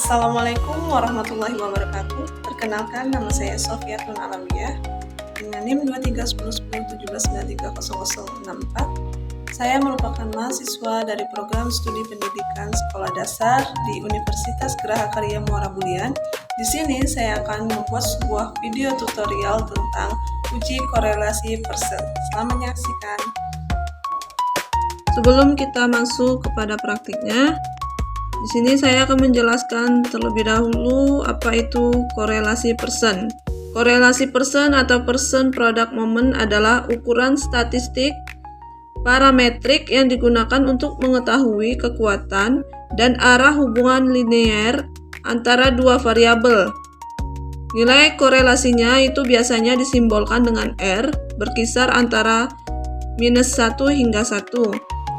Assalamualaikum warahmatullahi wabarakatuh. Perkenalkan, nama saya Sofiatun Alawiyah dengan NIM 231010930064. Saya merupakan mahasiswa dari program studi pendidikan sekolah dasar di Universitas Geraha Karya Muara Bulian. Di sini saya akan membuat sebuah video tutorial tentang uji korelasi persen. Selamat menyaksikan. Sebelum kita masuk kepada praktiknya, di sini saya akan menjelaskan terlebih dahulu apa itu korelasi persen. Korelasi persen atau persen product moment adalah ukuran statistik parametrik yang digunakan untuk mengetahui kekuatan dan arah hubungan linear antara dua variabel. Nilai korelasinya itu biasanya disimbolkan dengan R, berkisar antara -1 hingga 1.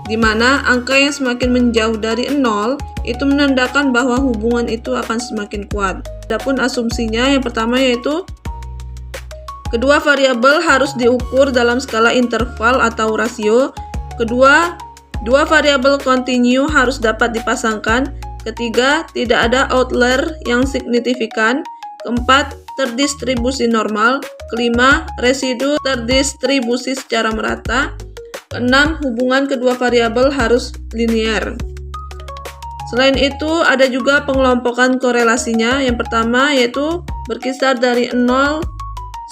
Di mana angka yang semakin menjauh dari 0 itu menandakan bahwa hubungan itu akan semakin kuat. Adapun asumsinya yang pertama yaitu kedua variabel harus diukur dalam skala interval atau rasio. Kedua, dua variabel kontinu harus dapat dipasangkan. Ketiga, tidak ada outlier yang signifikan. Keempat, terdistribusi normal. Kelima, residu terdistribusi secara merata. Keenam, hubungan kedua variabel harus linear. Selain itu, ada juga pengelompokan korelasinya. Yang pertama yaitu berkisar dari 0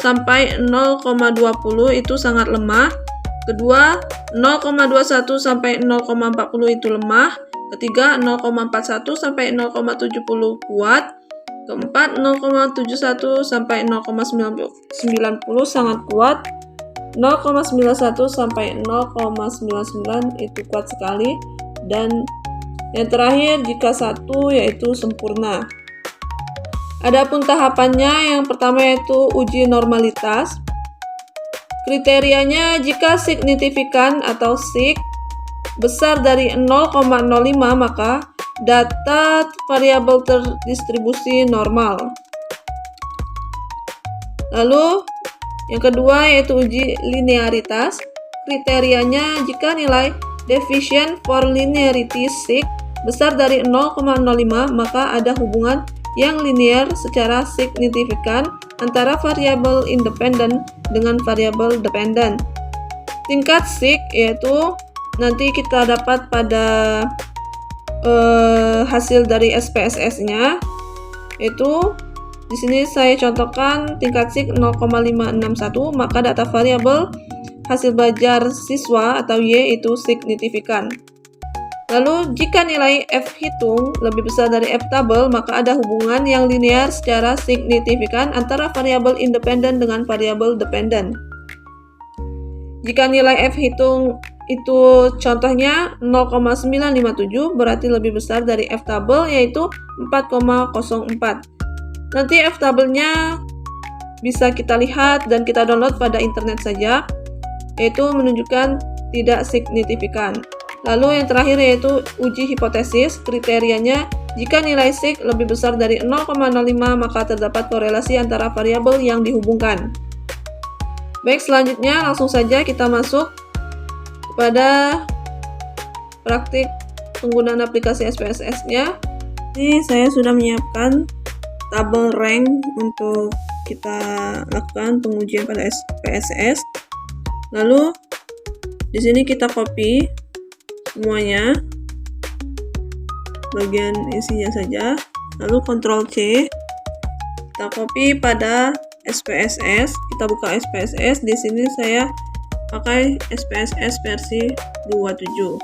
sampai 0,20 itu sangat lemah. Kedua, 0,21 sampai 0,40 itu lemah. Ketiga, 0,41 sampai 0,70 kuat. Keempat, 0,71 sampai 0,90 sangat kuat. 0,91 sampai 0,99 itu kuat sekali, dan yang terakhir jika 1 yaitu sempurna. Adapun tahapannya, yang pertama yaitu uji normalitas. Kriterianya jika signifikan atau sig besar dari 0,05 maka data variabel terdistribusi normal. Lalu yang kedua yaitu uji linearitas. Kriterianya jika nilai deficient for linearity sig besar dari 0,05 maka ada hubungan yang linear secara signifikan antara variabel independen dengan variabel dependen. Tingkat sig yaitu nanti kita dapat pada hasil dari SPSS-nya, yaitu di sini saya contohkan tingkat sig 0,561, maka data variabel hasil belajar siswa atau Y itu signifikan. Lalu jika nilai F hitung lebih besar dari F tabel, maka ada hubungan yang linear secara signifikan antara variabel independen dengan variabel dependen. Jika nilai F hitung itu contohnya 0,957 berarti lebih besar dari F tabel yaitu 4,04. Nanti F tabelnya bisa kita lihat dan kita download pada internet saja, yaitu menunjukkan tidak signifikan. Lalu yang terakhir yaitu uji hipotesis. Kriterianya jika nilai sig lebih besar dari 0,05 maka terdapat korelasi antara variabel yang dihubungkan. Baik, selanjutnya langsung saja kita masuk kepada praktik penggunaan aplikasi SPSS-nya. Ini saya sudah menyiapkan tabel rank untuk kita lakukan pengujian pada SPSS. Lalu di sini kita copy semuanya, bagian isinya saja. Lalu Ctrl C, kita copy pada SPSS. Kita buka SPSS. Di sini saya pakai SPSS versi 27.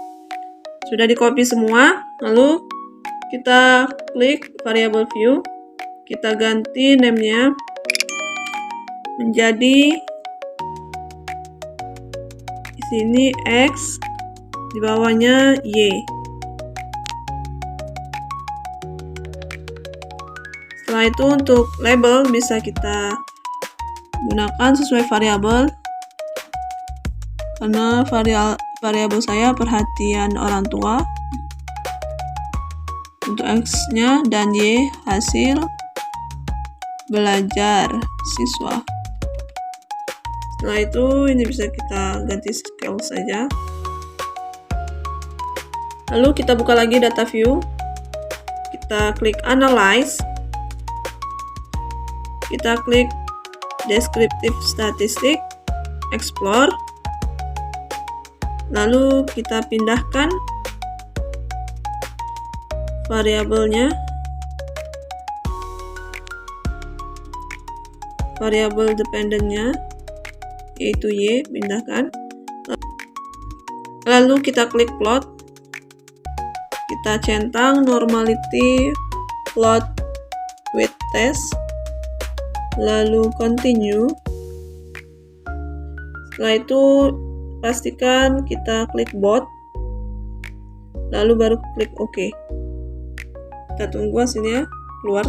Sudah di copy semua. Lalu kita klik variable view. Kita ganti name-nya menjadi di sini X, di bawahnya Y. Setelah itu untuk label bisa kita gunakan sesuai variabel. Karena variabel saya perhatian orang tua untuk X-nya dan Y hasil belajar siswa. Setelah itu ini bisa kita ganti scale saja. Lalu kita buka lagi data view. kita klik Analyze, kita klik Descriptive Statistic, Explore, lalu kita pindahkan variabelnya, variabel dependentnya yaitu Y, pindahkan. Lalu kita klik plot, kita centang normality plot with test, lalu continue. Setelah itu pastikan kita klik both, lalu baru klik OK. Kita tunggu hasilnya keluar.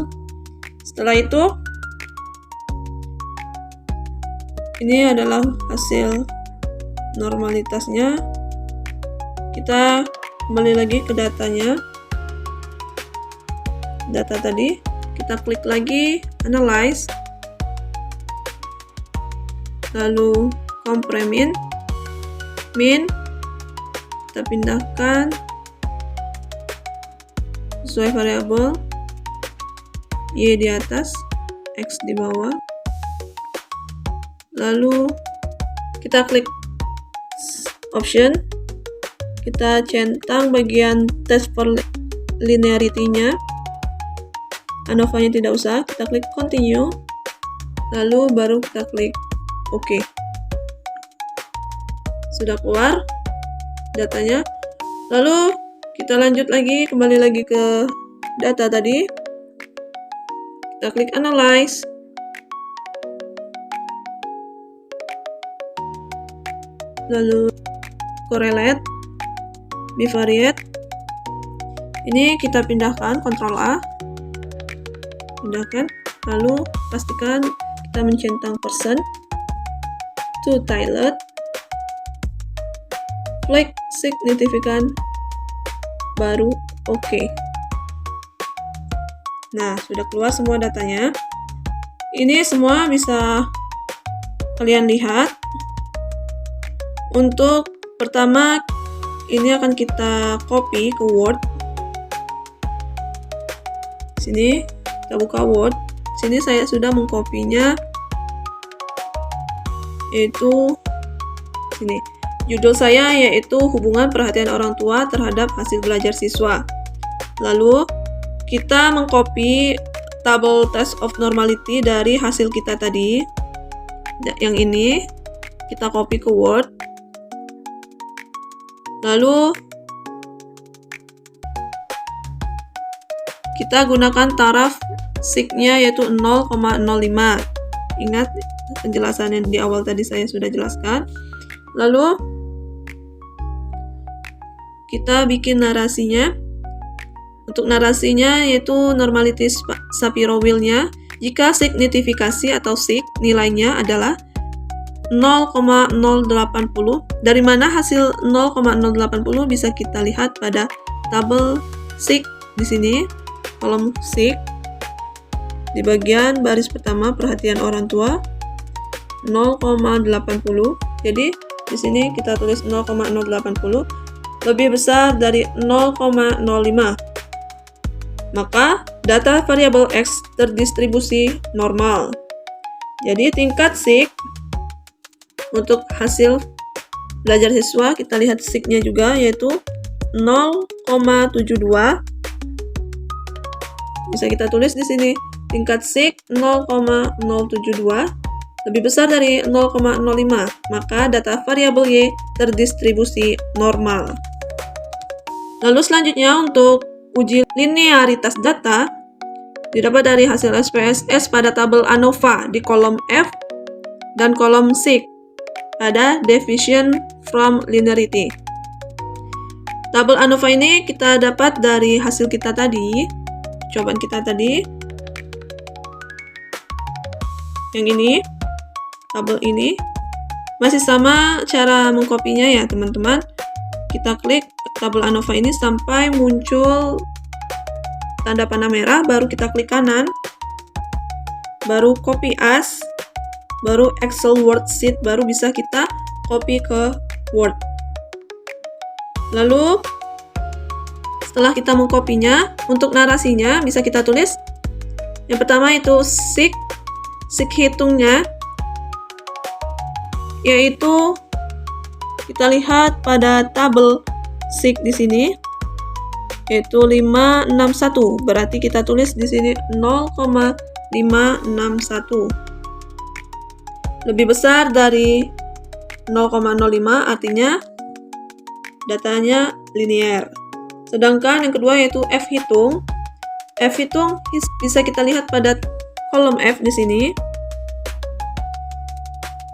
Setelah itu, ini adalah hasil normalitasnya. Kita kembali lagi ke datanya, data tadi, kita klik lagi Analyze, lalu compare mean, kita pindahkan sesuai variabel, Y di atas, X di bawah. Lalu kita klik option, kita centang bagian test for linearity-nya, ANOVA-nya tidak usah, kita klik continue, lalu baru kita klik OK. Sudah keluar datanya. Lalu kita lanjut lagi, kembali lagi ke data tadi, kita klik Analyze, lalu Correlate, Bivariate. Ini kita pindahkan, Ctrl A, pindahkan, lalu pastikan kita mencentang persen to tiled, flag significant, baru OK. Nah, sudah keluar semua datanya. Ini semua bisa kalian lihat. Untuk pertama, ini akan kita copy ke Word. Sini, kita buka Word. Sini saya sudah mengkopinya, yaitu sini. Judul saya yaitu hubungan perhatian orang tua terhadap hasil belajar siswa. Lalu kita mengcopy table test of normality dari hasil kita tadi. Yang ini kita copy ke Word. Lalu kita gunakan taraf sig-nya yaitu 0,05. Ingat penjelasannya di awal tadi saya sudah jelaskan. Lalu kita bikin narasinya. Untuk narasinya yaitu normality Shapiro wheel-nya. Jika signifikasi atau sig nilainya adalah 0,080, dari mana hasil 0,080 bisa kita lihat pada tabel sig di sini, kolom sig di bagian baris pertama perhatian orang tua 0,80. Jadi di sini kita tulis 0,080 lebih besar dari 0,05. Maka data variabel X terdistribusi normal. Jadi tingkat sig untuk hasil belajar siswa, kita lihat sig-nya juga yaitu 0,72. Bisa kita tulis di sini tingkat sig 0,072 lebih besar dari 0,05, maka data variabel Y terdistribusi normal. Lalu selanjutnya untuk uji linearitas data didapat dari hasil SPSS pada tabel ANOVA di kolom F dan kolom sig pada deviation from linearity. Tabel ANOVA ini kita dapat dari hasil kita tadi, cobaan kita tadi. Yang ini, tabel ini masih sama cara mengkopinya ya teman-teman. Kita klik tabel ANOVA ini sampai muncul tanda panah merah, baru kita klik kanan, baru copy as, baru Excel worksheet, baru bisa kita copy ke Word. Lalu setelah kita mengkopinya, untuk narasinya bisa kita tulis. Yang pertama itu sig hitungnya, yaitu kita lihat pada tabel sig di sini, yaitu 561. Berarti kita tulis di sini 0,561. Lebih besar dari 0,05, artinya datanya linear. Sedangkan yang kedua yaitu F hitung. F hitung bisa kita lihat pada kolom F di sini.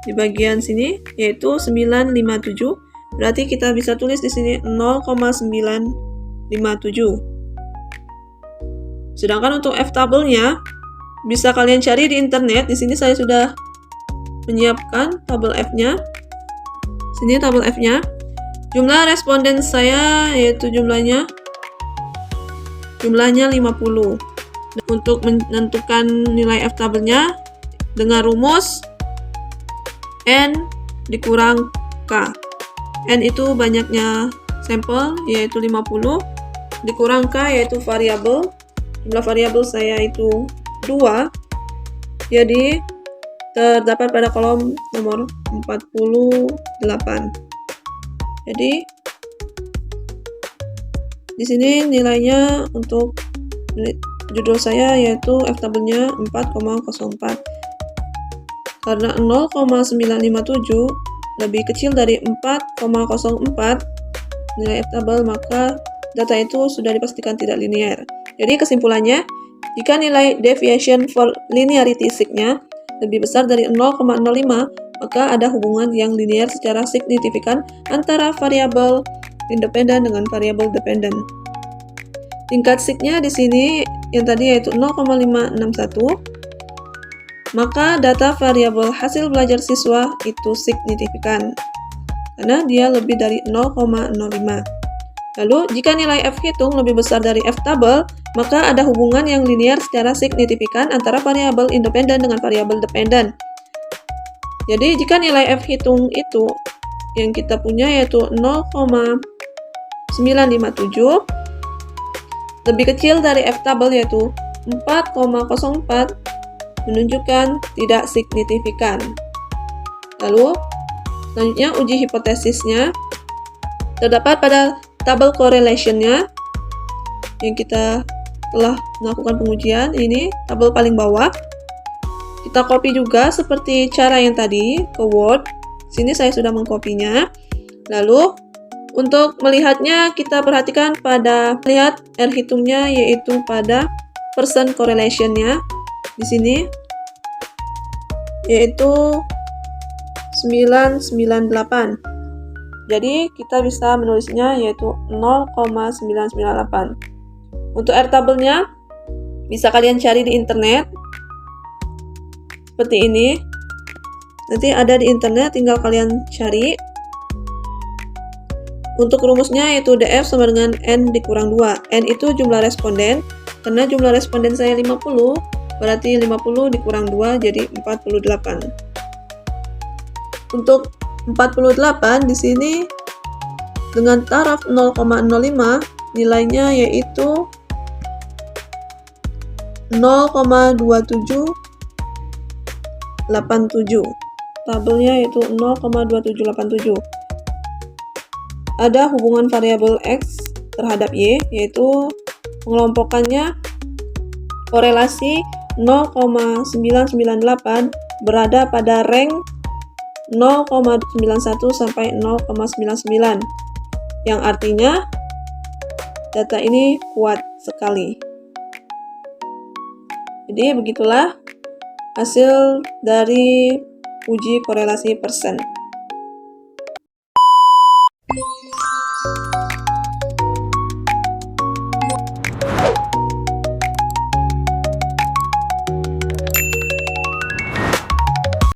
Di bagian sini yaitu 957. Berarti kita bisa tulis di sini 0,957. Sedangkan untuk F tabelnya bisa kalian cari di internet. Di sini saya sudah menyiapkan tabel F-nya. Sini tabel F-nya. Jumlah responden saya yaitu jumlahnya 50. Untuk menentukan nilai F tabelnya dengan rumus N dikurang K. N itu banyaknya sampel yaitu 50, dikurang K yaitu variabel. Jumlah variabel saya itu 2. Jadi terdapat pada kolom nomor 48. Jadi di sini nilainya untuk judul saya yaitu F tabelnya 4,04. Karena 0,957 lebih kecil dari 4,04 nilai F tabel, maka data itu sudah dipastikan tidak linear. Jadi kesimpulannya, jika nilai deviation for linearity sig-nya lebih besar dari 0,05, maka ada hubungan yang linear secara signifikan antara variabel independen dengan variabel dependen. Tingkat sig-nya di sini yang tadi yaitu 0,561, maka data variabel hasil belajar siswa itu signifikan karena dia lebih dari 0,05. Lalu, jika nilai F hitung lebih besar dari F tabel, maka ada hubungan yang linear secara signifikan antara variabel independen dengan variabel dependen. Jadi, jika nilai F hitung itu yang kita punya yaitu 0,957 lebih kecil dari F tabel yaitu 4,04, menunjukkan tidak signifikan. Lalu, selanjutnya uji hipotesisnya terdapat pada tabel correlation-nya yang kita telah melakukan pengujian. Ini tabel paling bawah. Kita copy juga seperti cara yang tadi ke Word. Sini saya sudah mengkopinya. Lalu untuk melihatnya kita perhatikan pada lihat R hitungnya yaitu pada percent correlation-nya di sini yaitu 998. Jadi kita bisa menulisnya yaitu 0,998. Untuk R tabelnya bisa kalian cari di internet seperti ini. Nanti ada di internet, tinggal kalian cari. Untuk rumusnya yaitu DF sama dengan N dikurang 2. N itu jumlah responden. Karena jumlah responden saya 50, berarti 50 dikurang 2 jadi 48. Untuk 48 di sini dengan taraf 0,05 nilainya yaitu 0,2787. Tabelnya yaitu 0,2787. Ada hubungan variabel X terhadap Y, yaitu pengelompokannya korelasi 0,998 berada pada rank 0,91 sampai 0,99, yang artinya data ini kuat sekali. Jadi begitulah hasil dari uji korelasi persen.